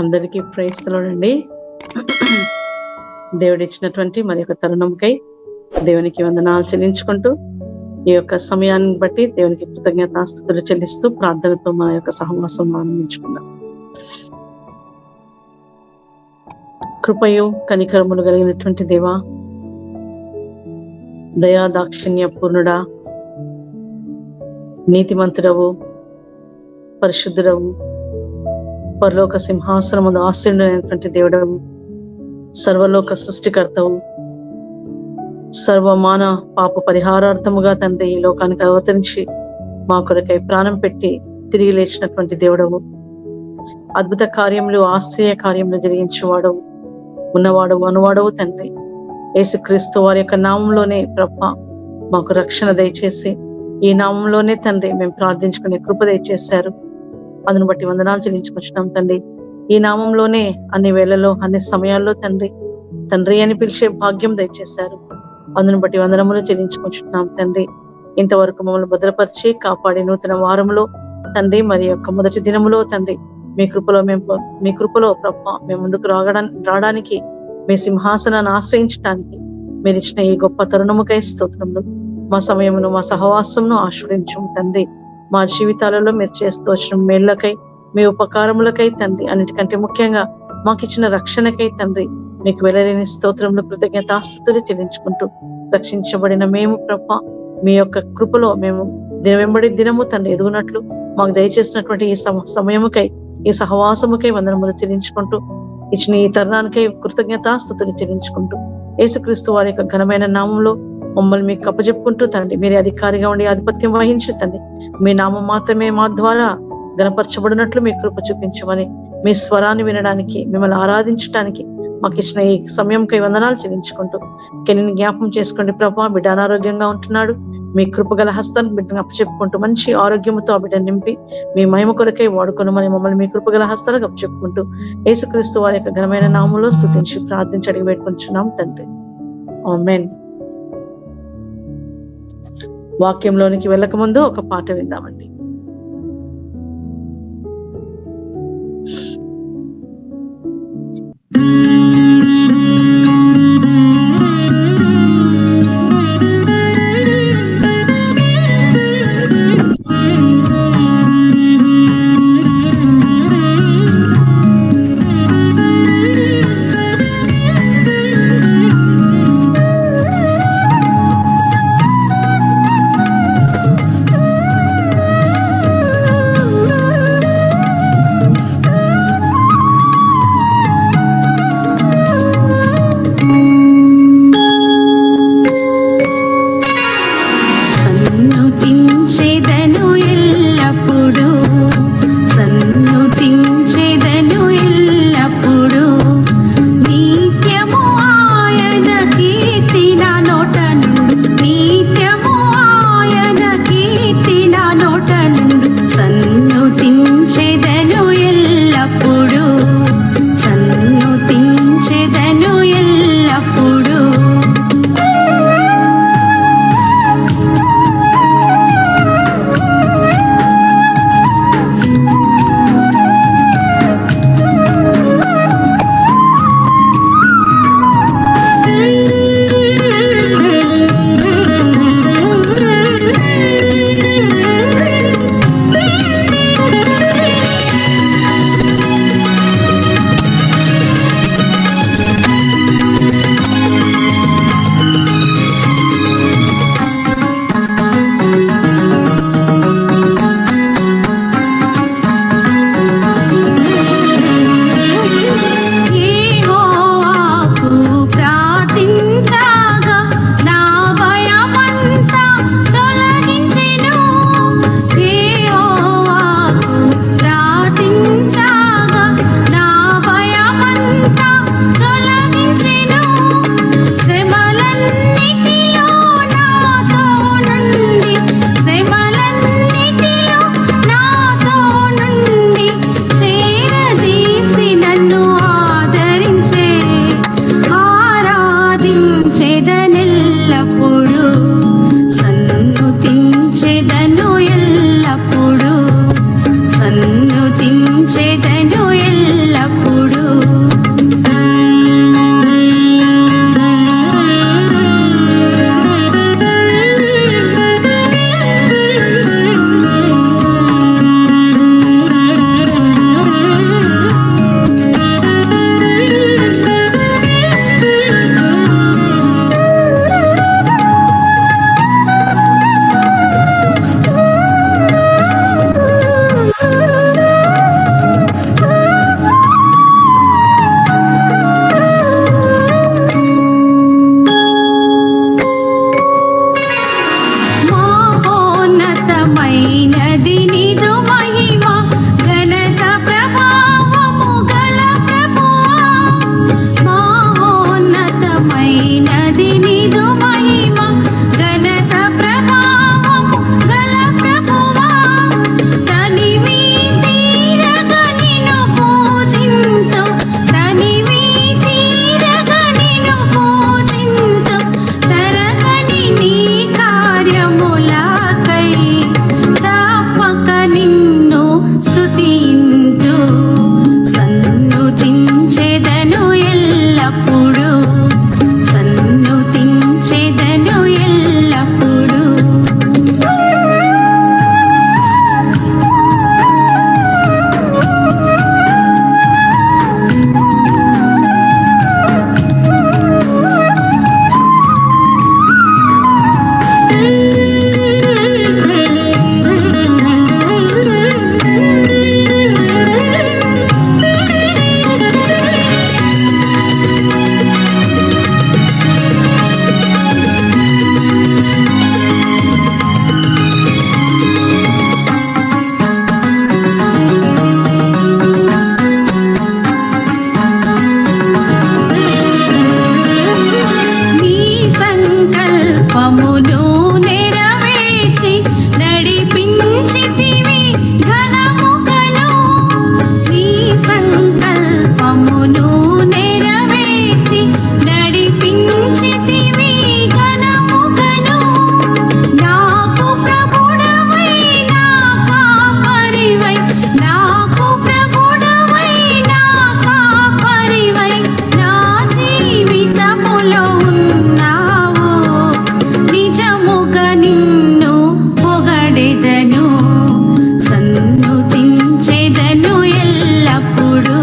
అందరికీ praise the lord అండి. దేవుడు ఇచ్చినటువంటి మరి యొక్క తరుణంకై దేవునికి వందనాలు చెల్లించుకుంటూ ఈ యొక్క సమయాన్ని బట్టి దేవునికి కృతజ్ఞతాస్తుతులు చెల్లిస్తూ ప్రార్థనతో మా యొక్క సహవాసం ఆనందించుకుందాం. కృపయు కనికరములు కలిగినటువంటి దేవా, దయా దాక్షిణ్య పూర్ణుడా, నీతిమంతుడవు, పరిశుద్ధుడవు, పరలోక సింహాసనముందు ఆశ్రయుడైనటువంటి దేవుడవు, సర్వలోక సృష్టికర్తవు, సర్వమాన పాప పరిహారార్థముగా తండ్రి ఈ లోకానికి అవతరించి మా కొరకై ప్రాణం పెట్టి తిరిగి లేచినటువంటి దేవుడవు, అద్భుత కార్యములు ఆశ్చర్య కార్యములు జరిగించేవాడవు, ఉన్నవాడవు అనువాడవు తండ్రి. యేసుక్రీస్తు వారి యొక్క నామంలోనే ప్రభా మాకు రక్షణ దయచేసి ఈ నామంలోనే తండ్రి మేము ప్రార్థించుకునే కృప దయచేశారు. అందును బట్టి వందనాలు చెల్లించుకొచ్చున్నాం తండ్రి. ఈ నామంలోనే అన్ని వేళల్లో అన్ని సమయాల్లో తండ్రి తండ్రి అని పిలిచే భాగ్యం దయచేశారు. అందును బట్టి వందనములు చెల్లించుకొచ్చున్నాం తండ్రి. ఇంతవరకు మమ్మల్ని భద్రపరిచి కాపాడి నూతన వారంలో తండ్రి మరి యొక్క మొదటి దినములో తండ్రి మీ కృపలో ప్రభ మేము ముందుకు రావడానికి మీ సింహాసనాన్ని ఆశ్రయించడానికి మీరు ఇచ్చిన ఈ గొప్ప తరుణముకై స్తోత్రములు. మా సమయమును మా సహవాసమును ఆశ్రయించము తండ్రి. మా జీవితాలలో మీరు చేస్తూ వచ్చిన మేళ్లకై మీ ఉపకారములకై తండ్రి, అన్నిటికంటే ముఖ్యంగా మాకు ఇచ్చిన రక్షణకై తండ్రి మీకు వెలలేని స్తోత్రములు కృతజ్ఞతాస్తుతులు చెల్లించుకుంటూ రక్షించబడిన మేము ప్రభ మీ యొక్క కృపలో మేము దినవెంబడి దినము తండ్రి ఎదుగునట్లు మాకు దయచేసినటువంటి ఈ సమయముకై ఈ సహవాసముకై వందనములు చెల్లించుకుంటూ ఇచ్చిన ఈ తరుణానికై కృతజ్ఞతాస్తుతులు చెల్లించుకుంటూ యేసుక్రీస్తు వారి యొక్క ఘనమైన నామంలో మమ్మల్ని మీకు అప్పచెప్పుకుంటూ తండ్రి మీరే అధికారిగా ఉండి ఆధిపత్యం వహించి తండ్రి మీ నామం మాత్రమే మా ద్వారా గణపరచబడినట్లు మీ కృప చూపించమని, మీ స్వరాన్ని వినడానికి మిమ్మల్ని ఆరాధించడానికి మాకు ఇచ్చిన ఈ సమయంకై వందనాలు చెల్లించుకుంటూ కెనిని జ్ఞాపకం చేసుకోండి ప్రభా. బిడ్డ అనారోగ్యంగా ఉంటున్నాడు, మీ కృపగల హస్తాన్ని బిడ్డను అప్పచెప్పుకుంటూ మంచి ఆరోగ్యంతో ఆ బిడ్డ నింపి మీ మహిమ కొరకై వాడుకొనమని మమ్మల్ని మీ కృపగల హస్తాలకు అప్పచెప్పుకుంటూ యేసుక్రీస్తు వారి యొక్క ఘనమైన నామంలో స్తుతించి ప్రార్థించి అడిగి పెట్టుకుంటున్నాం తండ్రి. ఆమేన్. వాక్యంలోనికి వెళ్ళక ముందు ఒక పాట విందామండి. ఎల్లప్పుడూ. మహోన్నతమైనది నిదు మహిమ, ఘనత ప్రభావము గల ప్రభువా. మహోన్నతమైనది నిదు మహిమ, ఘనత ప్రభావము గల ప్రభువా. తనివి తీరగ నిన్ను పూజింతు, తనివి తీరగ నిన్ను పూజింతు. తరగని నీ కార్యములకై తప్పక నిన్ను స్తుతింతు. సన్నుతించెదను ఎల్లప్పుడూ, సన్నుతించెదను ఎల్లప్పుడూ. నీ సంకల్పమును నెరవేర్చి నడిపించితివి ఘనముగను. నీ సంకల్పమును నెరవేర్చి నడిపించితివి ఘనముగను. నాకు ప్రభుడవై నా కాపరివై, నాకు ప్రభుడవై నా కాపరివై, నా జీవితములో ఉన్నావు. నిజముగా నిన్ను పొగడెదను, సన్నుతించెదను ఎల్లప్పుడూ,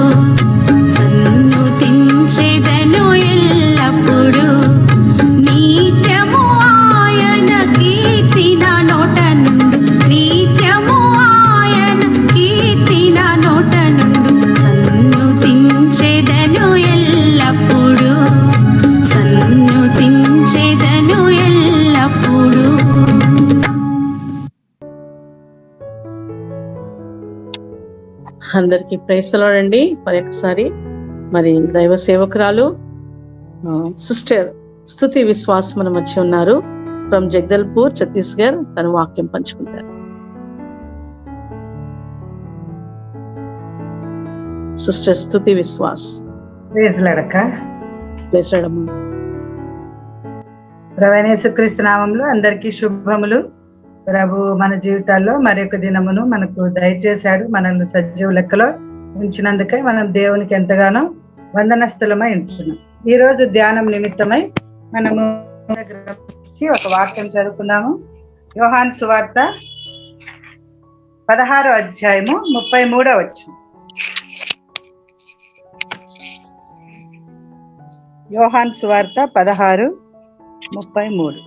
సన్నుతించెదను ఎల్లప్పుడూ. నిత్యము ఆయన కీర్తి నా నోట నుండు, నిత్యము ఆయన కీర్తి నా నోట నుండు. సన్నుతించెదను ఎల్లప్పుడూ, సన్నుతించెదను ఎల్లప్పుడూ. అందరికీ ప్రైజ్ ది లార్డ్ అండి. మరి ఒకసారి మరి దైవ సేవకురాలు సిస్టర్ స్తుతి విశ్వాస్ మన మధ్య ఉన్నారు. ఫ్రమ్ జగదల్పూర్ ఛత్తీస్గఢ్. తన వాక్యం పంచుకుంటారు. సిస్టర్ స్తుతి విశ్వాస్. ప్రైజ్ ది లార్డ్ అక్క. ప్రైజ్ ది లార్డ్ అమ్మ. ప్రభువైన యేసుక్రీస్తు నామములో అందరికీ శుభములు. ప్రభు మన జీవితాల్లో మరొక దినమును మనకు దయచేశాడు. మనల్ని సజీవ లెక్కలో ఉంచినందుకై మనం దేవునికి ఎంతగానో వందనస్తులమై ఉంటున్నాం. ఈ రోజు ధ్యానం నిమిత్తమై మనము ఒక వాక్యం చదువుకుందాము. యోహాను సువార్త 16వ అధ్యాయము 33వ వచనం. యోహాను సువార్త 16:33.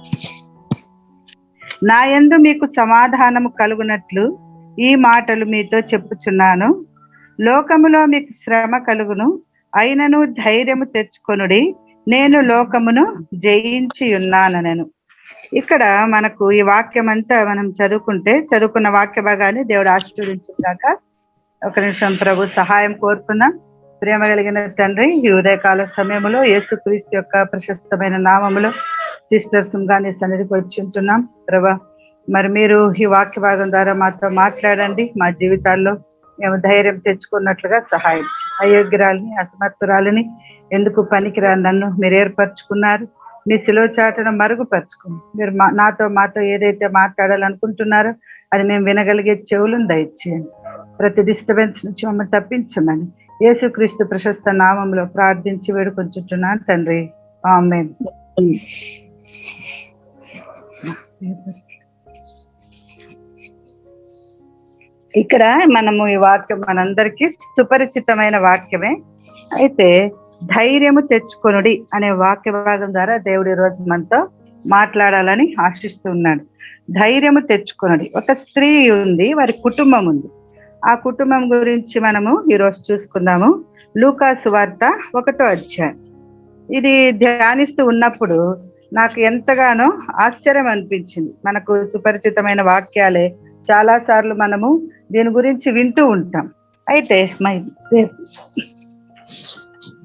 నా యందు మీకు సమాధానము కలుగునట్లు ఈ మాటలు మీతో చెప్పుచున్నాను. లోకములో మీకు శ్రమ కలుగును, అయినను ధైర్యము తెచ్చుకొనుడి, నేను లోకమును జయించి ఉన్నాననెను. ఇక్కడ మనకు ఈ వాక్యం అంతా మనం చదువుకున్న వాక్య భాగాన్ని దేవుడు ఆశీర్వదించుగాక. ఒక నిమిషం ప్రభు సహాయం కోరుకుందాం. ప్రేమ కలిగిన తండ్రి, ఈ ఉదయకాల సమయంలో యేసుక్రీస్తు యొక్క ప్రశస్తమైన నామములో సిస్టర్స్ గాని సన్నిధికి వచ్చి ఉంటున్నాం. ప్రభా, మరి మీరు ఈ వాక్య భాగం ద్వారా మాతో మాట్లాడండి. మా జీవితాల్లో మేము ధైర్యం తెచ్చుకున్నట్లుగా సహాయం. అయోగ్యురాలని, అసమర్థురాలని, ఎందుకు పనికిరా నన్ను మీరు ఏర్పరచుకున్నారు. మీ శిలువ చాటును మరుగుపరుచుకుని మీరు మాతో ఏదైతే మాట్లాడాలనుకుంటున్నారో అది మేము వినగలిగే చెవులను దయచేయండి. ప్రతి డిస్టర్బెన్స్ నుంచి మమ్మల్ని తప్పించమని యేసుక్రీస్తు ప్రశస్త నామంలో ప్రార్థించి వేడుకొంచుతున్నాను తండ్రి, ఆమేన్. ఇక్కడ మనము ఈ వాక్యం మనందరికీ సుపరిచితమైన వాక్యమే. అయితే ధైర్యము తెచ్చుకొనుడి అనే వాక్య భాగం ద్వారా దేవుడు ఈ రోజు మనతో మాట్లాడాలని ఆశిస్తున్నాడు. ధైర్యము తెచ్చుకొనుడి. ఒక స్త్రీ ఉంది, వారి కుటుంబం ఉంది. ఆ కుటుంబం గురించి మనము ఈరోజు చూసుకుందాము. లూకా సువార్త 1వ అధ్యాయం. ఇది ధ్యానిస్తూ ఉన్నప్పుడు నాకు ఎంతగానో ఆశ్చర్యం అనిపించింది. మనకు సుపరిచితమైన వాక్యాలే, చాలా సార్లు మనము దీని గురించి వింటూ ఉంటాం. అయితే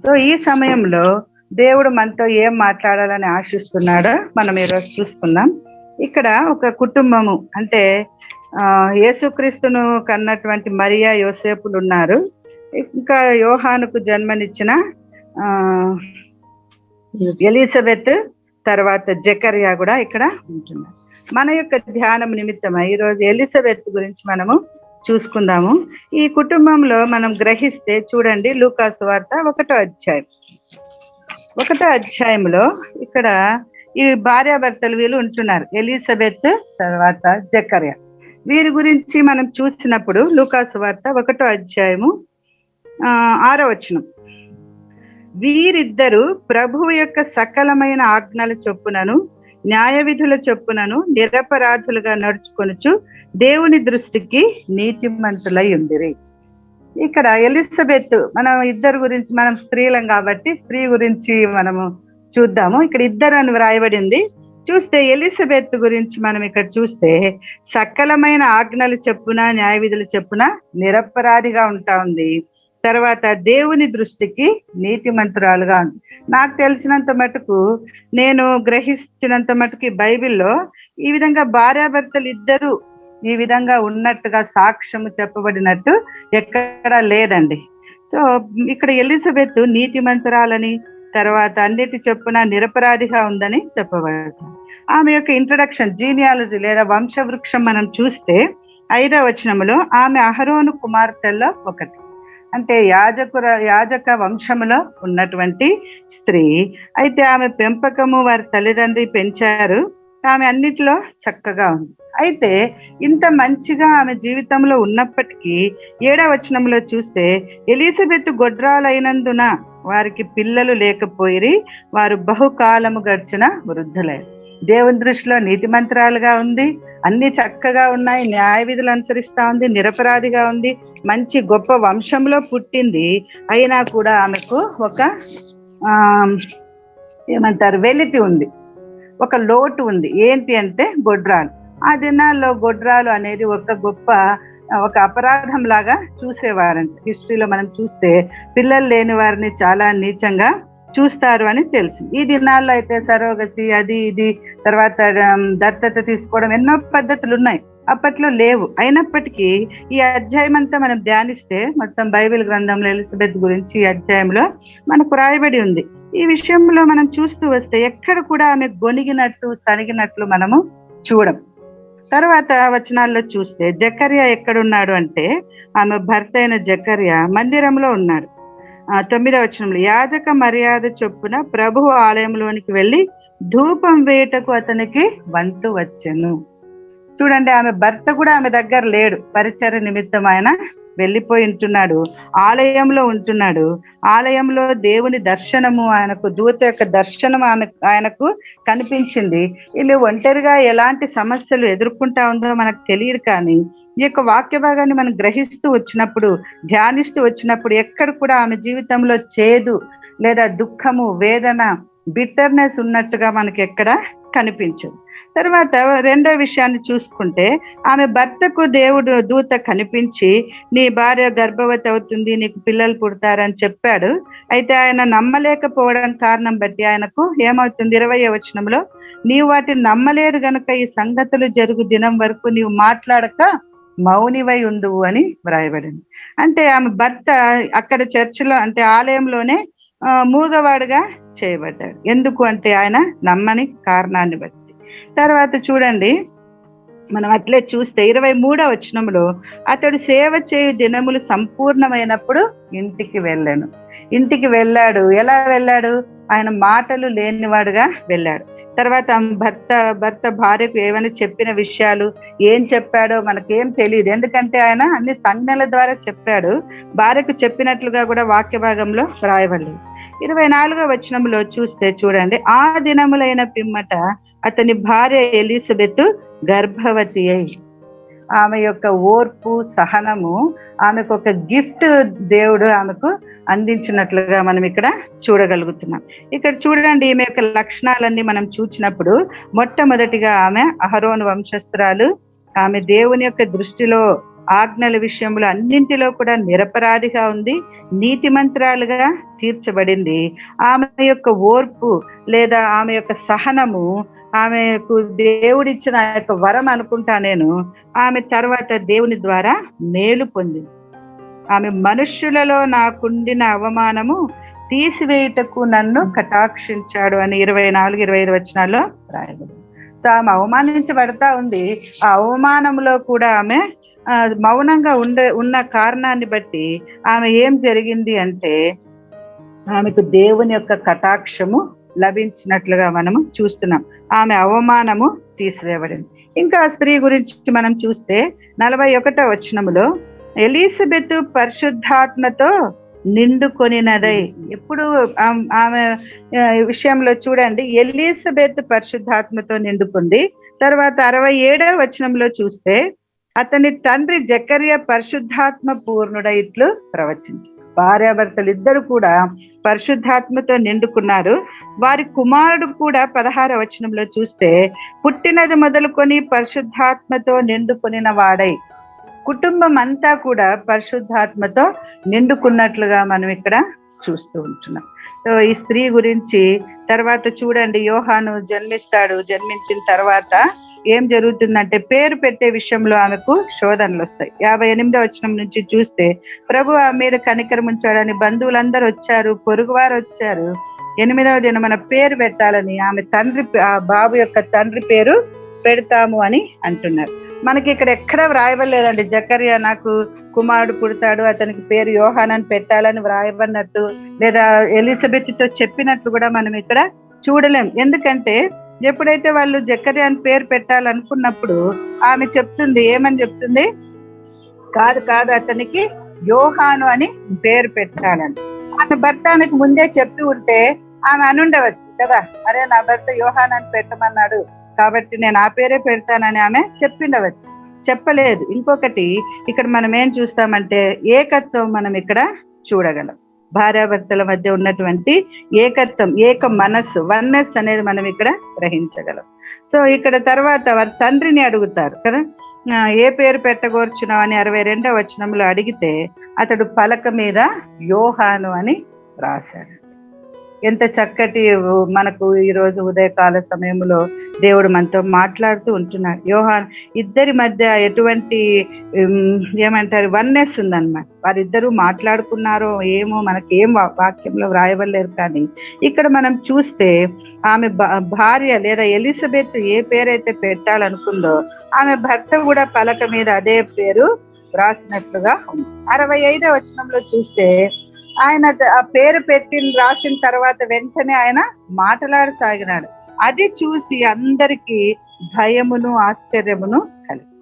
సో ఈ సమయంలో దేవుడు మనతో ఏం మాట్లాడాలని ఆశిస్తున్నాడో మనం ఈరోజు చూసుకుందాం. ఇక్కడ ఒక కుటుంబము, అంటే యేసుక్రీస్తును కన్నటువంటి మరియా యోసేపులు ఉన్నారు. ఇంకా యోహానుకు జన్మనిచ్చిన ఎలిజబెత్, తర్వాత జకర్యా కూడా ఇక్కడ ఉంటున్నారు. మన యొక్క ధ్యానం నిమిత్తమై ఈరోజు ఎలిజబెత్ గురించి మనము చూసుకుందాము. ఈ కుటుంబంలో మనం గ్రహిస్తే చూడండి, లూకా సువార్త 1వ అధ్యాయం. 1వ అధ్యాయంలో ఇక్కడ ఈ భార్యాభర్తలు వీళ్ళు ఉంటున్నారు, ఎలిజబెత్ తర్వాత జకర్యా. వీరి గురించి మనం చూసినప్పుడు లూకా సువార్త 1వ అధ్యాయము 6వ వచనం, వీరిద్దరూ ప్రభువు యొక్క సకలమైన ఆజ్ఞల చొప్పునను న్యాయ విధుల చొప్పునను నిరపరాధులుగా నడుచుకొనుచు దేవుని దృష్టికి నీతిమంతులై ఉండిరి. ఇక్కడ ఎలిజబెత్, మనం ఇద్దరు గురించి, మనం స్త్రీలం కాబట్టి స్త్రీ గురించి మనము చూద్దాము. ఇక్కడ ఇద్దరు అని వ్రాయబడింది. చూస్తే ఎలిజబెత్ గురించి మనం ఇక్కడ చూస్తే సకలమైన ఆజ్ఞలు చెప్పున న్యాయ విధులు చెప్పున నిరపరాధిగా ఉంటా ఉంది. తర్వాత దేవుని దృష్టికి నీతిమంతురాలుగా ఉంది. నాకు తెలిసినంత మటుకు, నేను గ్రహించినంత మటుకు బైబిల్లో ఈ విధంగా భార్యాభర్తలు ఇద్దరు ఈ విధంగా ఉన్నట్టుగా సాక్ష్యము చెప్పబడినట్టు ఎక్కడా లేదండి. సో ఇక్కడ ఎలిజబెత్ నీతిమంతురాలని, తర్వాత అన్నిటి చెప్పున నిరపరాధిగా ఉందని చెప్పబడుతుంది. ఆమె యొక్క ఇంట్రడక్షన్, జీనియాలజీ లేదా వంశవృక్షం మనం చూస్తే 5వ వచనంలో ఆమె అహరోను కుమార్తెల్లో ఒకటి, అంటే యాజక వంశములో ఉన్నటువంటి స్త్రీ. అయితే ఆమె పెంపకము వారి తల్లిదండ్రి పెంచారు, ఆమె అన్నిటిలో చక్కగా ఉంది. అయితే ఇంత మంచిగా ఆమె జీవితంలో ఉన్నప్పటికీ 7వ వచనంలో చూస్తే ఎలిజబెత్ గొడ్రాలైనందున వారికి పిల్లలు లేకపోయిరి, వారు బహుకాలము గడిచిన వృద్ధులే. దేవుని దృష్టిలో నీతిమంతురాలుగా ఉంది, అన్ని చక్కగా ఉన్నాయి, న్యాయ విధులు అనుసరిస్తా ఉంది, నిరపరాధిగా ఉంది, మంచి గొప్ప వంశంలో పుట్టింది. అయినా కూడా ఆమెకు ఒక వెలితి ఉంది, ఒక లోటు ఉంది. ఏంటి అంటే గొడ్రాలు. ఆ దినాల్లో గొడ్రాలు అనేది ఒక అపరాధం లాగా చూసేవారంట. హిస్టరీలో మనం చూస్తే పిల్లలు లేని వారిని చాలా నీచంగా చూస్తారు అని తెలుసు. ఈ దినాల్లో అయితే సరోగసి, అది ఇది, తర్వాత దత్తత తీసుకోవడం, ఎన్నో పద్ధతులు ఉన్నాయి, అప్పట్లో లేవు. అయినప్పటికీ ఈ అధ్యాయం అంతా మనం ధ్యానిస్తే మొత్తం బైబిల్ గ్రంథంలో ఎలిజబెత్ గురించి ఈ అధ్యాయంలో మనకు రాయబడి ఉంది. ఈ విషయంలో మనం చూస్తూ వస్తే ఎక్కడ కూడా ఆమె గొనిగినట్టు సనిగినట్లు మనము చూడం. తర్వాత వచనాల్లో చూస్తే జకర్యా ఎక్కడున్నాడు అంటే, ఆమె భర్త అయిన జకర్యా మందిరంలో ఉన్నాడు. 9వ వచనంలో యాజక మర్యాద చొప్పున ప్రభువు ఆలయంలోనికి వెళ్ళి ధూపం వేయటకు అతనికి వంతు వచ్చెను. చూడండి, ఆమె భర్త కూడా ఆమె దగ్గర లేడు, పరిచర్య నిమిత్తం ఆయన వెళ్ళిపోయి ఉంటున్నాడు, ఆలయంలో ఉంటున్నాడు. ఆలయంలో దేవుని దర్శనము, ఆయనకు దూత యొక్క దర్శనం ఆయనకు కనిపించింది. వీళ్ళు ఒంటరిగా ఎలాంటి సమస్యలు ఎదుర్కొంటా ఉందో మనకు తెలియదు, కానీ ఈ యొక్క వాక్య భాగాన్ని మనం గ్రహిస్తూ వచ్చినప్పుడు, ధ్యానిస్తూ వచ్చినప్పుడు ఎక్కడ కూడా ఆమె జీవితంలో చేదు లేదా దుఃఖము, వేదన, బిట్టర్నెస్ ఉన్నట్టుగా మనకి ఎక్కడ కనిపించదు. తర్వాత 2వ విషయాన్ని చూసుకుంటే, ఆమె భర్తకు దేవుడు దూత కనిపించి నీ భార్య గర్భవతి అవుతుంది, నీకు పిల్లలు పుడతారని చెప్పాడు. అయితే ఆయన నమ్మలేకపోవడం కారణం బట్టి ఆయనకు ఏమవుతుంది, 20వ వచనంలో నీవు వాటిని నమ్మలేదు గనుక ఈ సంగతులు జరుగు దినం వరకు నీవు మాట్లాడక మౌనివై ఉండువు అని వ్రాయబడింది. అంటే ఆమె భర్త అక్కడ చర్చిలో, అంటే ఆలయంలోనే మూగవాడుగా చేయబడ్డాడు. ఎందుకు అంటే ఆయన నమ్మని కారణాన్ని బట్టి. తర్వాత చూడండి, మనం అట్లే చూస్తే 23వ వచనంలో అతడు సేవ చేయు దినములు సంపూర్ణమైనప్పుడు ఇంటికి వెళ్ళాడు. ఎలా వెళ్ళాడు? ఆయన మాటలు లేనివాడుగా వెళ్ళాడు. తర్వాత భర్త భార్యకు ఏమైనా చెప్పిన విషయాలు ఏం చెప్పాడో మనకేం తెలియదు, ఎందుకంటే ఆయన అన్ని సంజ్ఞల ద్వారా చెప్పాడు. భార్యకు చెప్పినట్లుగా కూడా వాక్య భాగంలో వ్రాయబడలేదు. 24వ వచనంలో చూస్తే చూడండి, ఆ దినములైన పిమ్మట అతని భార్య ఎలిజబెత్ గర్భవతి అయి, ఆమె యొక్క ఓర్పు సహనము ఆమెకు ఒక గిఫ్ట్ దేవుడు ఆమెకు అందించినట్లుగా మనం ఇక్కడ చూడగలుగుతున్నాం. ఇక్కడ చూడండి, ఈమె యొక్క లక్షణాలన్నీ మనం చూసినప్పుడు మొట్టమొదటిగా ఆమె అహరోను వంశస్థురాలు. ఆమె దేవుని యొక్క దృష్టిలో ఆజ్ఞల విషయంలో అన్నింటిలో కూడా నిరపరాధిగా ఉంది, నీతిమంతురాలుగా తీర్చబడింది. ఆమె యొక్క ఓర్పు లేదా ఆమె యొక్క సహనము ఆమెకు దేవుడిచ్చిన యొక్క వరం అనుకుంటా నేను. ఆమె తర్వాత దేవుని ద్వారా మేలు పొందింది. ఆమె మనుష్యులలో నాకుండిన అవమానము తీసివేయుటకు నన్ను కటాక్షించాడు అని 24, 25 వచనాల్లో రాయబడింది. సో ఆమె అవమానించబడతా ఉంది. ఆ అవమానంలో కూడా ఆమె మౌనంగా ఉన్న కారణాన్ని బట్టి ఆమె ఏం జరిగింది అంటే ఆమెకు దేవుని యొక్క కటాక్షము లభించినట్లుగా మనము చూస్తున్నాం. ఆమె అవమానము తీసివేయబడింది. ఇంకా స్త్రీ గురించి మనం చూస్తే 41వ వచనములో ఎలిజబెత్ పరిశుద్ధాత్మతో నిండుకొనినదై, ఎప్పుడు ఆమె విషయంలో చూడండి, ఎలిజబెత్ పరిశుద్ధాత్మతో నిండుకుంది. తర్వాత 67వ వచనంలో చూస్తే అతని తండ్రి జకర్యా పరిశుద్ధాత్మ పూర్ణుడై ఇట్లు ప్రవచించి. భార్యాభర్తలు ఇద్దరు కూడా పరిశుద్ధాత్మతో నిండుకున్నారు. వారి కుమారుడు కూడా 16వ వచనంలో చూస్తే పుట్టినది మొదలుకొని పరిశుద్ధాత్మతో నిండుకొనిన వాడై, కుటుంబం అంతా కూడా పరిశుద్ధాత్మతో నిండుకున్నట్లుగా మనం ఇక్కడ చూస్తూ ఉంటున్నాం. సో ఈ స్త్రీ గురించి తర్వాత చూడండి, యోహాను జన్మించిన తర్వాత ఏం జరుగుతుందంటే పేరు పెట్టే విషయంలో ఆమెకు శోధనలు వస్తాయి. 58వ వచనం నుంచి చూస్తే ప్రభు ఆమె మీద కనికరం ఉంచాడని బంధువులందరూ వచ్చారు, పొరుగువారు వచ్చారు. 8వ దినం మన పేరు పెట్టాలని ఆమె ఆ బాబు యొక్క తండ్రి పేరు పెడతాము అని అంటున్నారు. మనకి ఇక్కడ ఎక్కడ వ్రాయబడలేదండి జకర్యా నాకు కుమారుడు పుడతాడు అతనికి పేరు యోహాన్ అని పెట్టాలని వ్రాయబడినట్టు లేదా ఎలిజబెత్ తో చెప్పినట్లు కూడా మనం ఇక్కడ చూడలేం. ఎందుకంటే ఎప్పుడైతే వాళ్ళు జకర్యా అని పేరు పెట్టాలనుకున్నప్పుడు ఆమె చెప్తుంది, ఏమని చెప్తుంది, కాదు అతనికి యోహాను అని పేరు పెట్టాలని. ఆమె భర్త ఆమెకు ముందే చెప్తూ ఉంటే ఆమె అనుండవచ్చు కదా, అరే నా భర్త యోహాన్ అని పెట్టమన్నాడు కాబట్టి నేను ఆ పేరే పెడతానని ఆమె చెప్పిండవచ్చు. చెప్పలేదు. ఇంకొకటి ఇక్కడ మనం ఏం చూస్తామంటే ఏకత్వం మనం ఇక్కడ చూడగలం. భార్యాభర్తల మధ్య ఉన్నటువంటి ఏకత్వం, ఏక మనస్సు, వన్నెస్ అనేది మనం ఇక్కడ గ్రహించగలం. సో ఇక్కడ తర్వాత వారి తండ్రిని అడుగుతారు కదా, ఏ పేరు పెట్టగోర్చున్నావు అని 62వ వచనంలో అడిగితే అతడు పలక మీద యోహాను అని రాశాడు. ఎంత చక్కటి మనకు ఈరోజు ఉదయకాల సమయంలో దేవుడు మనతో మాట్లాడుతూ ఉంటున్నాడు. యోహాన్ ఇద్దరి మధ్య ఎటువంటి ఏమంటారు వన్నెస్ ఉందన్నమాట. వారిద్దరూ మాట్లాడుకున్నారో ఏమో మనకేం వాక్యంలో వ్రాయబడలేరు. కానీ ఇక్కడ మనం చూస్తే ఆమె భార్య లేదా ఎలిజబెత్ ఏ పేరైతే పెట్టాలనుకుందో ఆమె భర్త కూడా పలక మీద అదే పేరు రాసినట్లుగా ఉంది. 65వ వచనంలో చూస్తే ఆయన ఆ పేరు రాసిన తర్వాత వెంటనే ఆయన మాట్లాడసాగినాడు. అది చూసి అందరికీ భయమును ఆశ్చర్యమును కలిగి.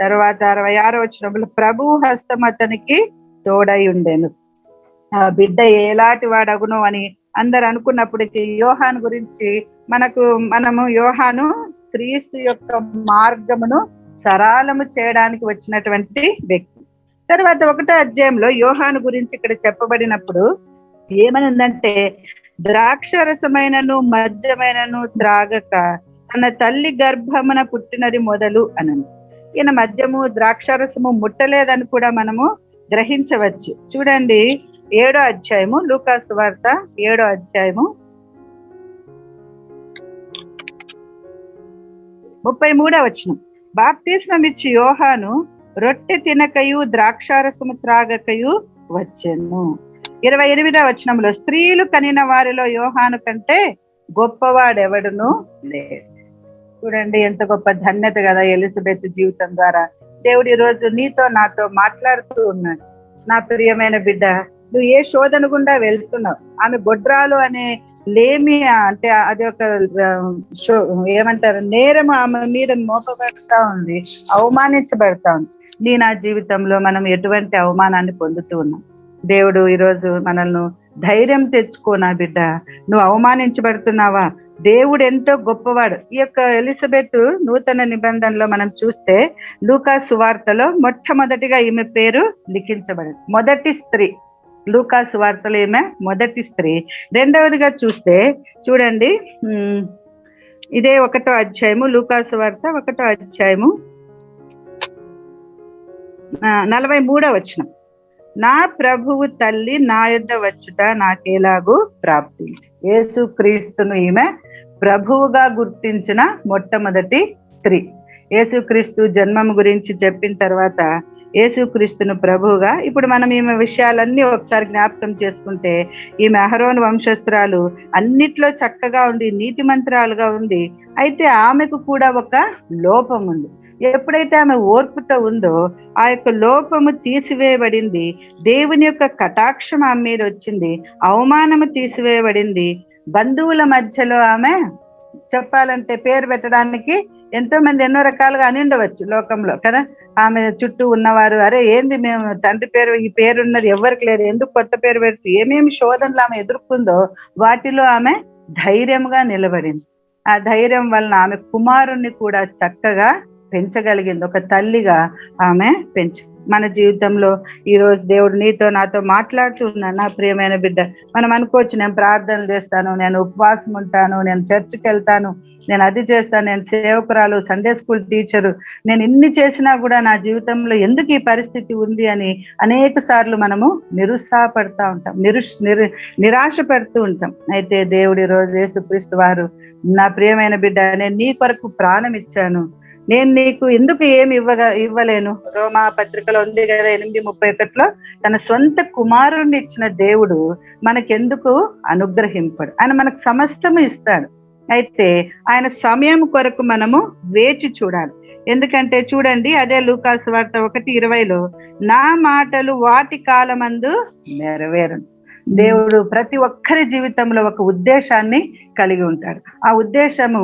తర్వాత 66వ వచనంలో ప్రభువు హస్తం అతనికి తోడై ఉండెను, ఆ బిడ్డ ఎలాంటి వాడగును అని అందరు అనుకున్నప్పటికీ యోహాను గురించి మనము యోహాను క్రీస్తు యొక్క మార్గమును సరళము చేయడానికి వచ్చినటువంటి వ్యక్తి. తర్వాత 1వ అధ్యాయంలో యోహాను గురించి ఇక్కడ చెప్పబడినప్పుడు ఏమనుందంటే ద్రాక్షరసమైనను మద్యమైనను త్రాగక తన తల్లి గర్భమున పుట్టినది మొదలు అనండి. ఈయన మద్యము ద్రాక్షరసము ముట్టలేదని కూడా మనము గ్రహించవచ్చు. చూడండి 7వ అధ్యాయము లూకా సువార్త 7వ అధ్యాయము 33వ వచనం. బాప్తిస్మమిచ్చి యోహాను రొట్టె తినకయు ద్రాక్షారసము త్రాగకయు వచ్చెను. 28వ వచనంలో స్త్రీలు కనిన వారిలో యోహాను కంటే గొప్పవాడెవడును లేడు. చూడండి ఎంత గొప్ప ధన్యత కదా ఎలిజబెత్ జీవితం ద్వారా. దేవుడు ఈ రోజు నీతో నాతో మాట్లాడుతూ ఉన్నాడు. నా ప్రియమైన బిడ్డ, నువ్వు ఏ శోధన గుండా వెళ్తున్నావు? ఆమె గొడ్రాలు అనే లేమి, అంటే అది ఒక ఏమంటారు, నేరం ఆమె మీద మోపబడతా ఉంది, అవమానించబడతా ఉంది. నా జీవితంలో మనం ఎటువంటి అవమానాన్ని పొందుతూ ఉన్నాం? దేవుడు ఈరోజు మనల్ని ధైర్యం తెచ్చుకో నా బిడ్డ, నువ్వు అవమానించబడుతున్నావా? దేవుడు ఎంతో గొప్పవాడు. ఈ యొక్క ఎలిజబెత్ నూతన నిబంధనలో మనం చూస్తే లూకా సువార్తలో మొట్టమొదటిగా ఈమె పేరు లిఖించబడింది. మొదటి స్త్రీ లూకా సువార్తలో ఈమె మొదటి స్త్రీ. రెండవదిగా చూస్తే చూడండి, ఇదే 1వ అధ్యాయము, లూకా సువార్త 1వ అధ్యాయము 43వ వచనం. నా ప్రభువు తల్లి నా యొద్ద వచ్చుట నాకేలాగూ ప్రాప్తించి. యేసు క్రీస్తును ఈమె ప్రభువుగా గుర్తించిన మొట్టమొదటి స్త్రీ. యేసుక్రీస్తు జన్మం గురించి చెప్పిన తర్వాత యేసుక్రీస్తును ప్రభువుగా, ఇప్పుడు మనం ఈమె విషయాలన్నీ ఒకసారి జ్ఞాపకం చేసుకుంటే, ఈమె అహరోను వంశస్థురాలు, అన్నిట్లో చక్కగా ఉంది, నీతిమంతురాలుగా ఉంది. అయితే ఆమెకు కూడా ఒక లోపం ఉంది. ఎప్పుడైతే ఆమె ఓర్పుతో ఉందో ఆ యొక్క లోపము తీసివేయబడింది. దేవుని యొక్క కటాక్షం ఆమె మీద వచ్చింది, అవమానము తీసివేయబడింది. బంధువుల మధ్యలో ఆమె చెప్పాలంటే పేరు పెట్టడానికి ఎంతో మంది ఎన్నో రకాలుగా అని ఉండవచ్చు లోకంలో కదా. ఆమె చుట్టూ ఉన్నవారు, అరే ఏంది మేము తండ్రి పేరు, ఈ పేరున్నది ఎవరికి లేదు, ఎందుకు కొత్త పేరు పెడుతూ, ఏమేమి శోధనలు ఆమె ఎదుర్కొందో వాటిలో ఆమె ధైర్యంగా నిలబడింది. ఆ ధైర్యం వలన ఆమె కుమారుణ్ణి కూడా చక్కగా పెంచగలిగింది. ఒక తల్లిగా ఆమె మన జీవితంలో ఈ రోజు దేవుడు నీతో నాతో మాట్లాడుతున్నాడు. నా ప్రియమైన బిడ్డ, మనం అనుకోవచ్చు, నేను ప్రార్థనలు చేస్తాను, నేను ఉపవాసం ఉంటాను, నేను చర్చికి వెళ్తాను, నేను అది చేస్తాను, నేను సేవకురాలు, సండే స్కూల్ టీచరు, నేను ఇన్ని చేసినా కూడా నా జీవితంలో ఎందుకు ఈ పరిస్థితి ఉంది అని అనేక సార్లు మనము నిరుత్సాహపడతా ఉంటాం, నిరాశ పెడుతూ ఉంటాం. అయితే దేవుడి రోజు యేసుక్రీస్తు వారు, నా ప్రియమైన బిడ్డ, నేను నీ కొరకు ప్రాణం ఇచ్చాను, నేను నీకు ఎందుకు ఏమి ఇవ్వలేను? రోమా పత్రికలో ఉంది కదా 8:31, తన సొంత కుమారుణ్ణి ఇచ్చిన దేవుడు మనకెందుకు అనుగ్రహింపడు? ఆయన మనకు సమస్తము ఇస్తాడు. అయితే ఆయన సమయం కొరకు మనము వేచి చూడాలి. ఎందుకంటే చూడండి, అదే లూకా సువార్త 1:20లో, నా మాటలు వాటి కాలమందు నెరవేరును. దేవుడు ప్రతి ఒక్కరి జీవితంలో ఒక ఉద్దేశాన్ని కలిగి ఉంటాడు. ఆ ఉద్దేశము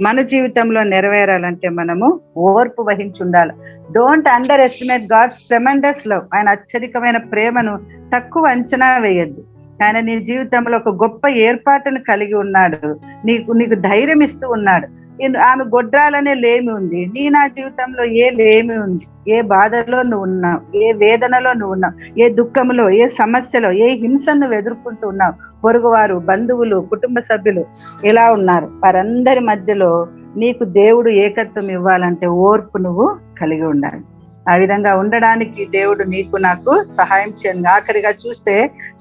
మన జీవితంలో నెరవేరాలంటే మనము ఓర్పు వహించి ఉండాలి. Don't underestimate God's tremendous love. ఆయన అత్యధికమైన ప్రేమను తక్కువ అంచనా వేయద్దు. ఆయన నీ జీవితంలో ఒక గొప్ప ఏర్పాటును కలిగి ఉన్నాడు, నీకు ధైర్యం ఇస్తూ ఉన్నాడు. ఆమె గొడ్రాలనే లేమి ఉంది, నా జీవితంలో ఏ లేమి ఉంది? ఏ బాధలో నువ్వు ఉన్నావు, ఏ వేదనలో నువ్వు ఉన్నావు, ఏ దుఃఖంలో, ఏ సమస్యలో, ఏ హింసను నువ్వు ఎదుర్కొంటూ ఉన్నావు? పొరుగువారు, బంధువులు, కుటుంబ సభ్యులు ఎలా ఉన్నారు? వారందరి మధ్యలో నీకు దేవుడు ఏకత్వం ఇవ్వాలంటే ఓర్పు నువ్వు కలిగి ఉండాలి. ఆ విధంగా ఉండడానికి దేవుడు నీకు నాకు సహాయం చేయండి. ఆఖరిగా చూస్తే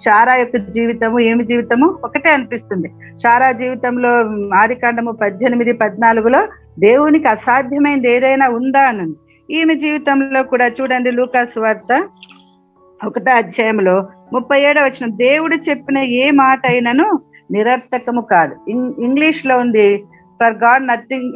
శారా యొక్క జీవితము, ఏమి జీవితము ఒకటే అనిపిస్తుంది. శారా జీవితంలో ఆదికాండము 18:14లో దేవునికి అసాధ్యమైనది ఏదైనా ఉందా అని. ఈమె జీవితంలో కూడా చూడండి, లూకా సువార్త 1వ అధ్యాయంలో 37వ వచనం, దేవుడు చెప్పిన ఏ మాట అయినను నిరర్థకము కాదు. ఇంగ్లీష్ లో ఉంది, for God nothing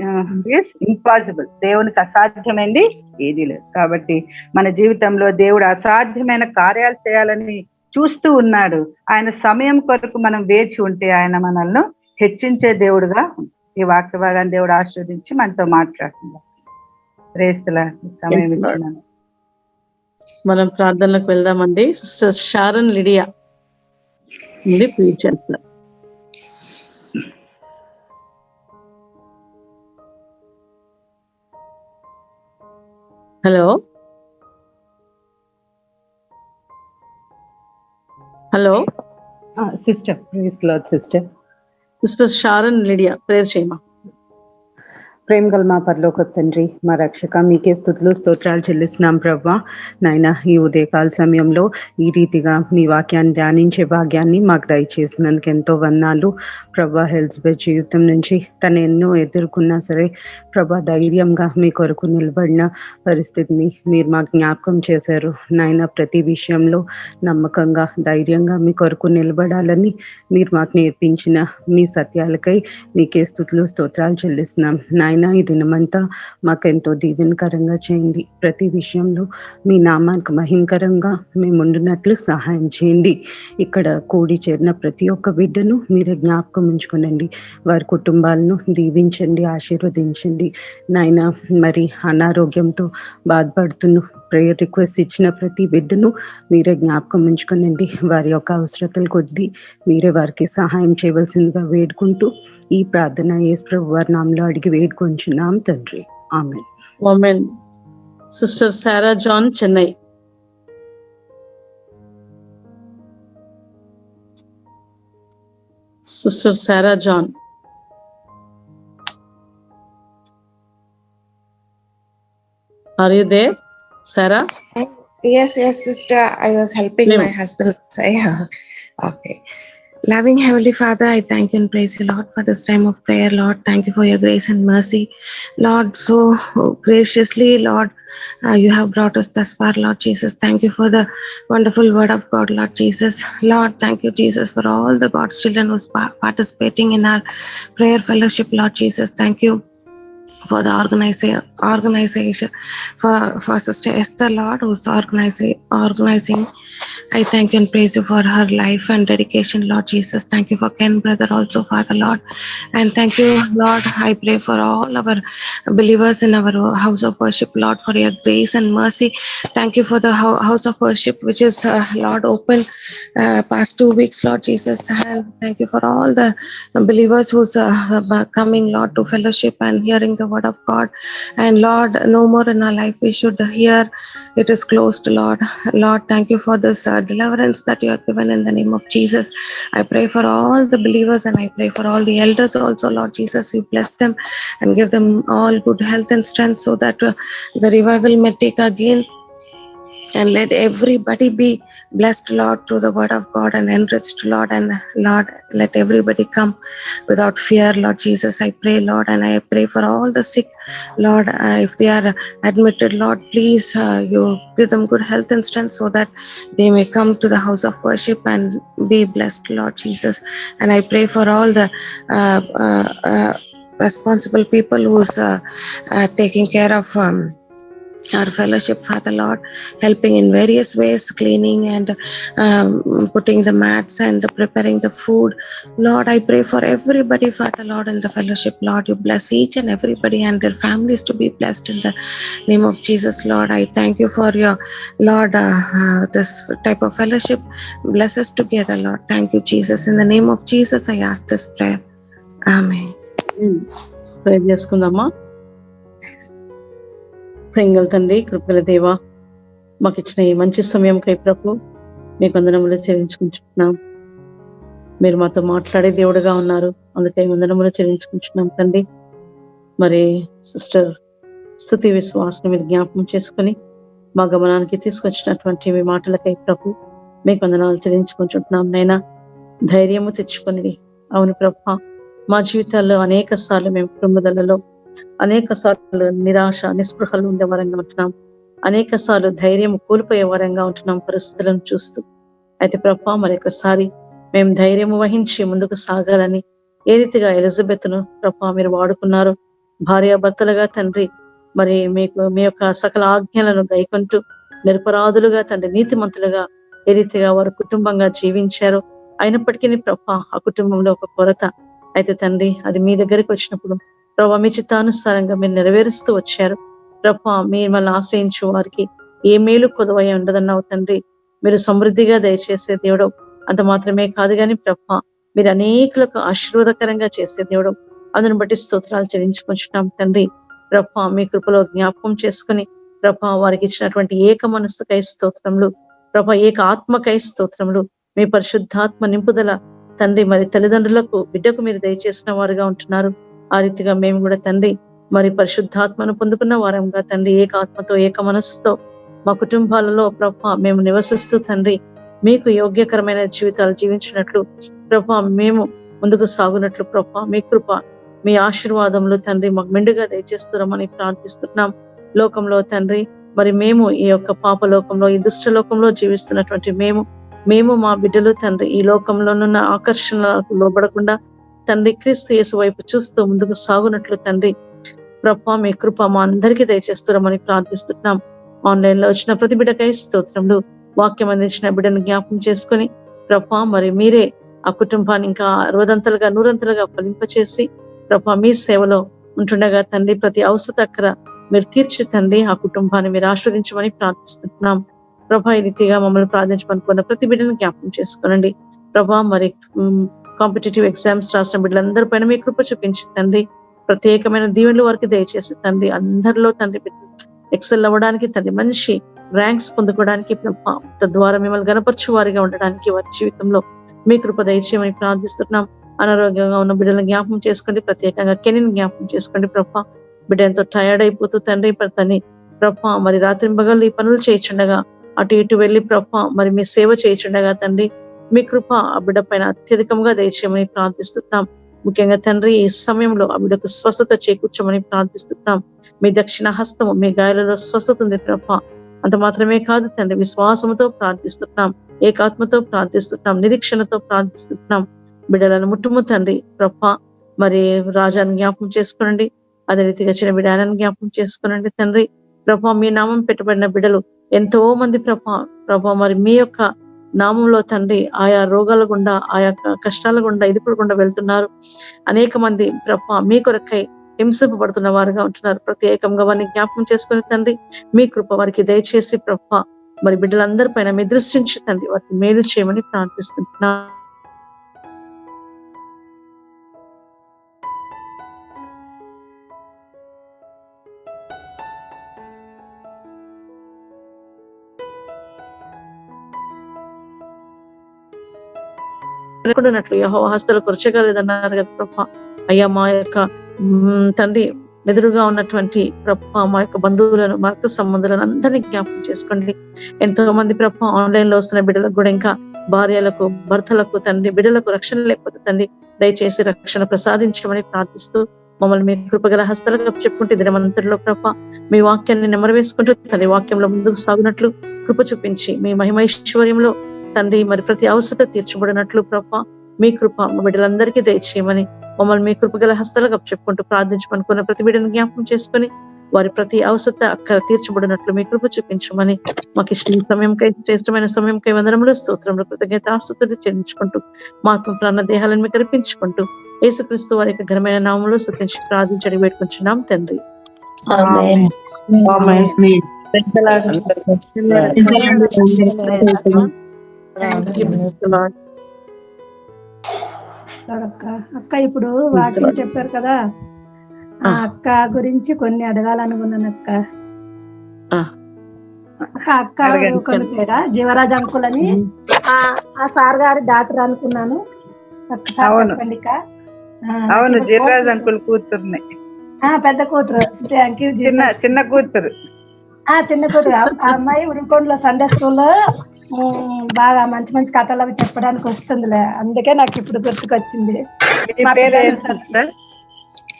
is impossible. దేవునికి అసాధ్యమైంది ఏది లేదు. కాబట్టి మన జీవితంలో దేవుడు అసాధ్యమైన కార్యాలు చేయాలని చూస్తూ ఉన్నాడు. ఆయన సమయం కొరకు మనం వేచి ఉంటే ఆయన మనల్ని హెచ్చించే దేవుడుగా. ఈ వాక్య భాగాన్ని దేవుడు ఆశీర్వదించి మనతో మాట్లాడుతున్నాడు. ప్రేస్తుల సమయం ఇచ్చినాను. మనం ప్రార్థనలకు వెళ్దామండి. సిస్టర్ షారన్ లిడియా ఉంది, ప్లీజ్ చేస్తారు. Hello hello sister, please lord sister. Sister Sharon Lydia, prayer చేయమా. ప్రేమ గల మా పరలోక తండ్రి, మా రక్షక, మీకే స్తుతులు స్తోత్రాలు చెల్లిస్తున్నాం ప్రభా. నాయన, ఈ ఉదయకాల సమయంలో ఈ రీతిగా మీ వాక్యాన్ని ధ్యానించే భాగ్యాన్ని మాకు దయచేసినందుకు ఎంతో వందనాలు ప్రభా. ఎలిజబెత్ జీవితం నుంచి తను ఎన్నో ఎదుర్కొన్నా సరే ప్రభా, ధైర్యంగా మీ కొరకు నిలబడిన పరిస్థితిని మీరు మాకు జ్ఞాపకం చేశారు నాయన. ప్రతి విషయంలో నమ్మకంగా ధైర్యంగా మీ కొరకు నిలబడాలని మీరు మాకు నేర్పించిన మీ సత్యాలకై మీకే స్తుతులు స్తోత్రాలు చెల్లిస్తున్నాం నాయన. నాయన ఈ దినమంతా మాకెంతో దీవెనకరంగా చేయండి. ప్రతి విషయంలో మీ నామానికి మహిమకరంగా మేము ఉండినట్లు సహాయం చేయండి. ఇక్కడ కూడి చేరిన ప్రతి ఒక్క బిడ్డను మీరే జ్ఞాపకం ఉంచుకోనండి. వారి కుటుంబాలను దీవించండి, ఆశీర్వదించండి. నాయన మరి అనారోగ్యంతో బాధపడుతున్న ప్రేయర్ రిక్వెస్ట్ ఇచ్చిన ప్రతి బిడ్డను మీరే జ్ఞాపకం ఉంచుకోనండి. వారి యొక్క అవసరతల కొద్దీ మీరే వారికి సహాయం చేయవలసిందిగా వేడుకుంటూ ఈ ప్రార్థన యేసు ప్రభు వారి నామములో అడిగి వేడుకొంచున్నాం తండ్రి. Amen. Amen. Sister Sarah John, Chennai. Sister Sarah John. Are you there, Sarah? Yes, sister. I was helping my husband. So, yeah. Okay. Loving Heavenly Father, I thank you and praise you, Lord, for this time of prayer, Lord. Thank you for your grace and mercy, Lord. So graciously, Lord, you have brought us thus far, Lord Jesus. Thank you for the wonderful word of God, Lord Jesus. Lord, thank you, Jesus, for all the God's children who's participating in our prayer fellowship, Lord Jesus. Thank you for the organization for Sister Esther, Lord, who's organizing. I thank you and praise you for her life and dedication, Lord Jesus. Thank you for Ken brother also, Father, Lord. And thank you, Lord. I pray for all our believers in our house of worship, Lord, for your grace and mercy. Thank you for the house of worship, which is, Lord, open past 2 weeks, Lord Jesus. And thank you for all the believers who's coming, Lord, to fellowship and hearing the word of God. And Lord, no more in our life we should hear it is closed, Lord. Lord, thank you for this deliverance that you have given in the name of Jesus. I pray for all the believers and I pray for all the elders also, Lord Jesus. You bless them and give them all good health and strength so that the revival may take again. And let everybody be blessed, Lord, through the word of God and enriched, Lord. And Lord, let everybody come without fear, Lord Jesus. I pray, Lord, and I pray for all the sick, Lord. If they are admitted, Lord, please you give them good health and strength so that they may come to the house of worship and be blessed, Lord Jesus. And I pray for all the responsible people who's taking care of our fellowship, Father, Lord, helping in various ways, cleaning and putting the mats and preparing the food. Lord, I pray for everybody, Father, Lord, in the fellowship, Lord. You bless each and everybody and their families to be blessed in the name of Jesus, Lord. I thank you for your, Lord, this type of fellowship. Bless us together, Lord. Thank you, Jesus. In the name of Jesus, I ask this prayer. Amen. Prayer చేసుకుందామా. ప్రేంగల తండ్రి, కృపగల దేవా, మాకు ఇచ్చిన ఈ మంచి సమయంకై ప్రభు మీకు వందనములు చెల్లించుకుంటున్నాం. మీరు మాతో మాట్లాడే దేవుడుగా ఉన్నారు, అందుకై వందనములు చెల్లించుకుంటున్నాం తండ్రి. మరి సిస్టర్ స్తుతి విశ్వాసం మీరు జ్ఞాపకం చేసుకుని మా గమనానికి తీసుకొచ్చినటువంటి మీ మాటలకై ప్రభు మీకు వందనాలు చెల్లించుకుంటున్నాం. నైనా ధైర్యము తెచ్చుకొని, అవును ప్రభు, మా జీవితాల్లో అనేక సార్లు మేము కుటుంబదలలో అనేక సార్లు నిరాశ నిస్పృహలు ఉండే వరంగా ఉంటున్నాం. అనేక సార్లు ధైర్యం కోల్పోయే వరంగా ఉంటున్నాం పరిస్థితులను చూస్తూ. అయితే ప్రభా, మరొకసారి మేము ధైర్యం వహించి ముందుకు సాగాలని ఏ రీతిగా ఎలిజబెత్ను ప్రభా మీరు వాడుకున్నారు, భార్యాభర్తలుగా తండ్రి, మరి మీకు మీ యొక్క సకల ఆజ్ఞలను గైకొంటూ నిరపరాధులుగా తండ్రి, నీతిమంతులుగా ఏ రీతిగా వారు కుటుంబంగా జీవించారో, అయినప్పటికీ ప్రభా ఆ కుటుంబంలో ఒక కొరత. అయితే తండ్రి, అది మీ దగ్గరికి వచ్చినప్పుడు ప్రభా మీ చిత్తానుసారంగా మీరు నెరవేరుస్తూ వచ్చారు. ప్రభా మిమ్మల్ని ఆశ్రయించు వారికి ఏ మేలు కొదవై ఉండదన్నావు తండ్రి. మీరు సమృద్ధిగా దయచేసే దేవుడు. అంత మాత్రమే కాదు కానీ ప్రభా మీరు అనేకులకు ఆశీర్వాదకరంగా చేసే దేవుడు. అందును బట్టి స్తోత్రాలు చెల్లించుకుంటున్నాం తండ్రి. ప్రభా మీ కృపలో జ్ఞాపకం చేసుకుని ప్రభా వారికి ఇచ్చినటువంటి ఏక మనస్సుకై స్తోత్రములు, ప్రభా ఏక ఆత్మకై స్తోత్రములు. మీ పరిశుద్ధాత్మ నింపుదల తండ్రి మరి తల్లిదండ్రులకు బిడ్డకు మీరు దయచేసిన వారుగా ఉంటున్నారు. ఆ రీతిగా మేము కూడా తండ్రి మరి పరిశుద్ధాత్మను పొందుకున్న వారంగా తండ్రి ఏక ఆత్మతో ఏక మనస్సుతో మా కుటుంబాలలో ప్రభా మేము నివసిస్తూ తండ్రి మీకు యోగ్యకరమైన జీవితాలు జీవించినట్లు ప్రభా మేము ముందుకు సాగునట్లు ప్రభా మీ కృప మీ ఆశీర్వాదములు తండ్రి మాకు మెండుగా దయచేస్తున్నామని ప్రార్థిస్తున్నాం. లోకంలో తండ్రి మరి మేము ఈ యొక్క పాప లోకంలో, ఈ దుష్ట లోకంలో జీవిస్తున్నటువంటి మేము మా బిడ్డలు తండ్రి ఈ లోకంలోనున్న ఆకర్షణలకు లోబడకుండా తండ్రి క్రీస్తు యేసు వైపు చూస్తూ ముందుకు సాగునట్లు తండ్రి ప్రభా మీ కృప మా అందరికీ దయచేస్తున్నామని ప్రార్థిస్తున్నాం. ఆన్లైన్ లో వచ్చిన ప్రతి బిడ్డకై స్తోత్రములు. వాక్యం అందించిన బిడ్డను జ్ఞాపకం చేసుకొని ప్రభా మరి మీరే ఆ కుటుంబాన్ని ఇంకా 60 100 ఫలింపచేసి ప్రభా మీ సేవలో ఉంటుండగా తండ్రి ప్రతి అవసరం అక్కర మీరు తీర్చి తండ్రి ఆ కుటుంబాన్ని మీరు ఆస్వాదించమని ప్రార్థిస్తున్నాం. ప్రభా ఈ రీతిగా మమ్మల్ని ప్రార్థించమనుకున్న ప్రతి బిడ్డను జ్ఞాపకం చేసుకోనండి ప్రభా. మరి కాంపిటేటివ్ ఎగ్జామ్స్ రాసిన బిడ్డలందరి పైన మీ కృప చూపించి తండ్రి ప్రత్యేకమైన దీవెనలు వారికి దయచేసి తండ్రి అందరిలో తండ్రి ఎక్సెల్ అవ్వడానికి తండ్రి మంచి ర్యాంక్స్ పొందుకోవడానికి ప్రభా తద్వారా మిమ్మల్ని గణపరచు వారిగా ఉండడానికి వారి జీవితంలో మీ కృప దయచేయమని ప్రార్థిస్తున్నాం. అనారోగ్యంగా ఉన్న బిడ్డలను జ్ఞాపకం చేసుకోండి. ప్రత్యేకంగా కెనీని జ్ఞాపకం చేసుకోండి ప్రభా. బిడ్డ ఎంతో టయర్డ్ అయిపోతూ తండ్రి తని ప్రభా మరి రాత్రి పగళ్ళు ఈ పనులు చేయించుండగా అటు ఇటు వెళ్ళి ప్రభా మరి మీ సేవ చేయించుండగా తండ్రి మీ కృప ఆ బిడ్డ పైన అత్యధికంగా దయచేయమని ప్రార్థిస్తున్నాం. ముఖ్యంగా తండ్రి ఈ సమయంలో ఆ బిడ్డకు స్వస్థత చేకూర్చమని ప్రార్థిస్తున్నాం. మీ దక్షిణ హస్తము మీ గాయాలలో స్వస్థత ఉంది ప్రభా. అంత మాత్రమే కాదు తండ్రి విశ్వాసంతో ప్రార్థిస్తున్నాం, ఏకాత్మతో ప్రార్థిస్తున్నాం, నిరీక్షణతో ప్రార్థిస్తున్నాం. బిడ్డలను ముట్టుము తండ్రి ప్రభా. మరి రాజాన్ని జ్ఞాపకం చేసుకోనండి, అదే రీతిగా చిన్న బిడ్డలను జ్ఞాపకం చేసుకోనండి తండ్రి ప్రభా. మీ నామం పెట్టబడిన బిడ్డలు ఎంతో మంది ప్రభా మరి మీ యొక్క నామంలో తండ్రి ఆయా రోగాల గుండా ఆయా కష్టాల గుండా ఇరుకుల వెళ్తున్నారు. అనేక మంది ప్రభా మీ కొరకై హింసింపబడుతున్న వారుగా ఉంటున్నారు. ప్రత్యేకంగా వారిని జ్ఞాపకం చేసుకుని తండ్రి మీ కృప వారికి దయచేసి ప్రభా మరి బిడ్డలందరి పైన మీ దృష్టించి తండ్రి వారికి మేలు చేయమని ప్రార్థిస్తున్నా. యెహోవా హస్తాలు కొరచగలేదన్నారు కదా ప్రభా. అయ్యా మా యొక్క తండ్రి ఎదురుగా ఉన్నటువంటి ప్రభా మా యొక్క బంధువులను మా రక్త సంబంధులను అందరినీ జ్ఞాపకం చేసుకోండి. ఎంతో మంది ప్రభా ఆన్లైన్ లో వస్తున్న బిడ్డలకు కూడా ఇంకా భార్యలకు భర్తలకు తండ్రి బిడ్డలకు రక్షణ లేకపోతే తండ్రి దయచేసి రక్షణ ప్రసాదించమని ప్రార్థిస్తూ మమ్మల్ని మీ కృపగల హస్తాలుగా చెప్పుకుంటే దినమంతటిలో ప్రభా మీ వాక్యాన్ని నెమరవేసుకుంటూ తండ్రి వాక్యంలో ముందుకు సాగునట్లు కృప చూపించి మీ మహిమైశ్వర్యంలో తండ్రి మరి ప్రతి అవసరత తీర్చబడినట్లు ప్రభా మీ కృప మా బిడ్డలందరికీ దయచేయమని మమ్మల్ని మీ కృపగల హస్తాలుగా చెప్పుకుంటూ ప్రార్థించమనుకున్న ప్రతి బిడ్డను జ్ఞాపకం చేసుకుని వారి ప్రతి అవసరత అక్కడ తీర్చబడినట్లు మీ కృప చూపించమని మాకు శ్రేష్టమైన సమయంకై వందనములు స్తోత్రములు కృతజ్ఞతాస్తుతులు చెల్లించుకుంటూ మా ఆత్మ ప్రాణ దేహాలను మీకు అర్పించుకుంటూ యేసుక్రీస్తు వారి యొక్క ఘనమైన నామంలో స్తుతించి ప్రార్థించి పెట్టుకుంటున్నాం తండ్రి. అక్క ఇప్పుడు వాక్యం చెప్పారు కదా, ఆ అక్క గురించి కొన్ని అడగాలనుకున్నాను అక్క. అక్క కొనుసేడా జీవరాజ్ అంకుల్ అని ఆ సార్ గారి డాక్టర్ అనుకున్నాను. చెప్పండి అక్క. అవును, జీవరాజ్ అంకుల్ కూతుర్ని. పెద్ద కూతురు. Thank you. చిన్న కూతురు. చిన్న కూతురు. ఆ అమ్మాయి ఉరుకొండలో సండే స్కూల్లో బాగా మంచి మంచి కథలు అవి చెప్పడానికి వస్తుందిలే, అందుకే నాకు ఇప్పుడు గుర్తుకొచ్చింది.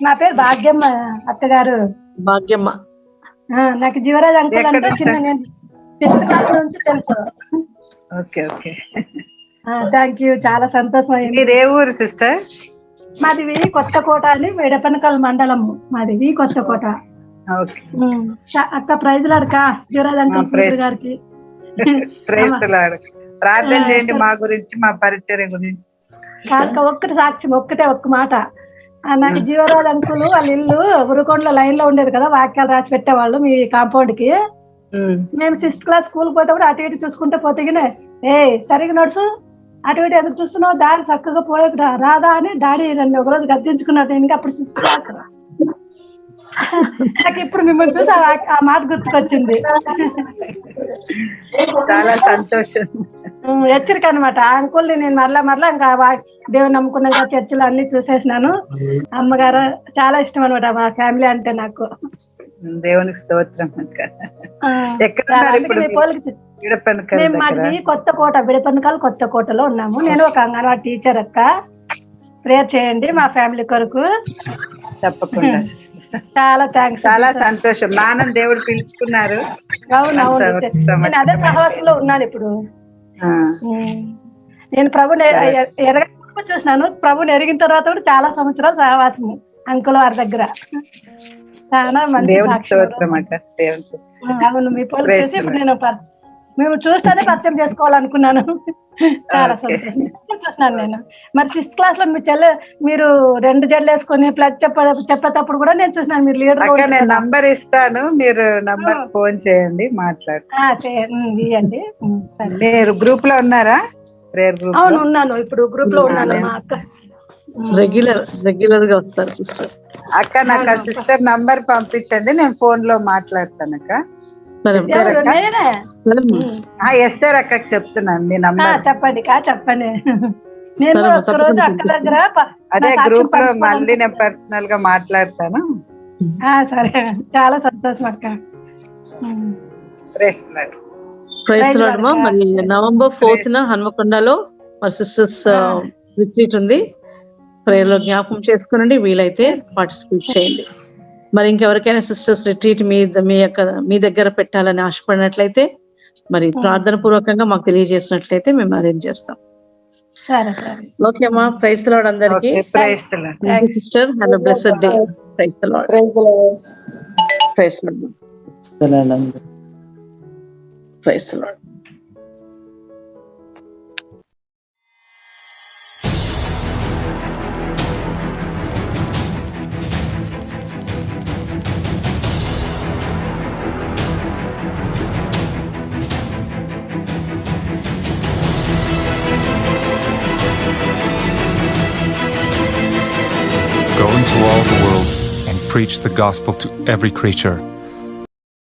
నా పేరు భాగ్యమ్మ అత్తగారు. భాగ్యమ్మ. నాకు జీవరాజ్ అంకుల్ అంటే నేను 5th క్లాస్ నుంచి తెలుసు. థ్యాంక్ యూ, చాలా సంతోషం అయింది. ఏ ఊరు సిస్టర్? మాది కొత్తకోట అని వేడపనకల్ మండలం మాది కొత్తకోట. అక్క ప్రైజ్ లాడక జీవరాజ్ అంకుల్ గారికి ప్రార్థన చేయండి మా గురించి, మా పరిచయం గురించి. ఒక్కటి సాక్ష్యం, ఒక్క మాట. నాకు జీవరాజ్ అంకుల్ వాళ్ళ ఇల్లు ఉరుకొండలో లైన్ లో ఉండేది కదా, వాక్యాలు రాసి పెట్టేవాళ్ళు మీ కాంపౌండ్ కి. మేము 6th క్లాస్ స్కూల్ పోతే కూడా అటు ఇటు చూసుకుంటే పోతేగినే సరిగ్గా నడుచు, అటు ఇటు ఎదురు చూస్తున్నావు, దారి చక్కగా పోయే రాదా అని డాడీ నన్ను ఒకరోజు గద్దించుకున్నాడు. ఇంకా అప్పుడు 6th క్లాస్. నాకు ఇప్పుడు మిమ్మల్ని చూసి ఆ మాట గుర్తుకొచ్చింది. చాలా సంతోషం. హెచ్చరిక అనమాట. ఆ అంకుల్ని నేను మరలా ఇంకా దేవుని నమ్ముకున్న చర్చిలో అన్ని చూసేసినాను. అమ్మగారు చాలా ఇష్టం అనమాట మా ఫ్యామిలీ అంటే నాకు. దేవునికి స్తోత్రం. మేము మాది కొత్తకోట, బిడపనకాలు కొత్తకోటలో ఉన్నాము. నేను ఒక అంగన్వాడీ టీచర్ అక్క. ప్రేయర్ చేయండి మా ఫ్యామిలీ కొరకు. తప్పకుండా. చాలా థ్యాంక్స్. చాలా సంతోషం. నాన్న దేవుడు పిలుచుకున్నారు. అవునవును, నేను అదే సహవాసంలో ఉన్నాను ఇప్పుడు. నేను ప్రభుని చూసినాను. ప్రభుని ఎరిగిన తర్వాత కూడా చాలా సంవత్సరాలు సహవాసము అంకుల్ వారి దగ్గర. చాలా మంచి దేవుని సాక్షి. స్తోత్రం అక్క, దేవుని స్తోత్రం. అవును, మీ పోలు Praise చూసి the ఇప్పుడు Lord. నేను మేము చూస్తేనే పరిచయం చేసుకోవాలనుకున్నాను. చాలా Okay. సంతోషం చూస్తున్నాను నేను. మరి 6th క్లాస్ లో మీ మీరు 2 జడలు వేసుకొని ప్లగ్ చెప్పేటప్పుడు కూడా నేను చూసినాను. మీరు అక్క నేను లీడర్ నంబర్ ఇస్తాను, మీరు నంబర్ ఫోన్ చేయండి, మాట్లాడు. ఇవ్వండి. సరే. మీరు గ్రూప్ లో ఉన్నారా? ప్రేయర్ గ్రూప్ అవును లో ఉన్నాను, ఇప్పుడు గ్రూప్ లో ఉన్నాను. మా అక్క రెగ్యులర్ గా వస్తారు సిస్టర్. అక్క నాకు ఆ సిస్టర్ నంబర్ పంపించండి, నేను ఫోన్ లో మాట్లాడతాను అక్క. సరే ఎవరు? నేనే. ఎస్టర్ అక్కకి చెప్తున్నాను మీ నంబర్. చెప్పండి చెప్పండి. నేను సరే, ఒక్క రోజు అక్క దగ్గర అదే గ్రూప్ లో మళ్ళీ నేను పర్సనల్ గా మాట్లాడతాను. సరే, చాలా సంతోషం అక్క. Praise the Lord. Praise the Lord. మరి November 4th హన్మకొండలో మరి సిస్టర్స్ రిట్రీట్ ఉంది. ప్రేయర్ లో జ్ఞాపకం చేసుకునండి, వీలైతే పార్టిసిపేట్ చేయండి. మరి ఇంకెవరికైనా సిస్టర్స్ రిట్రీట్ మీ దగ్గర పెట్టాలని ఆశపడినట్లయితే మరి ప్రార్థన పూర్వకంగా మాకు తెలియజేసినట్లయితే మేము అరేంజ్ చేస్తాం. ఓకే అమ్మా, ప్రైజ్ ది లార్డ్ అందరికి. Praise the Lord. Sister have a blessed day. Praise the Lord. Praise the Lord. Praise the Lord. Go into all the world and preach the gospel to every creature.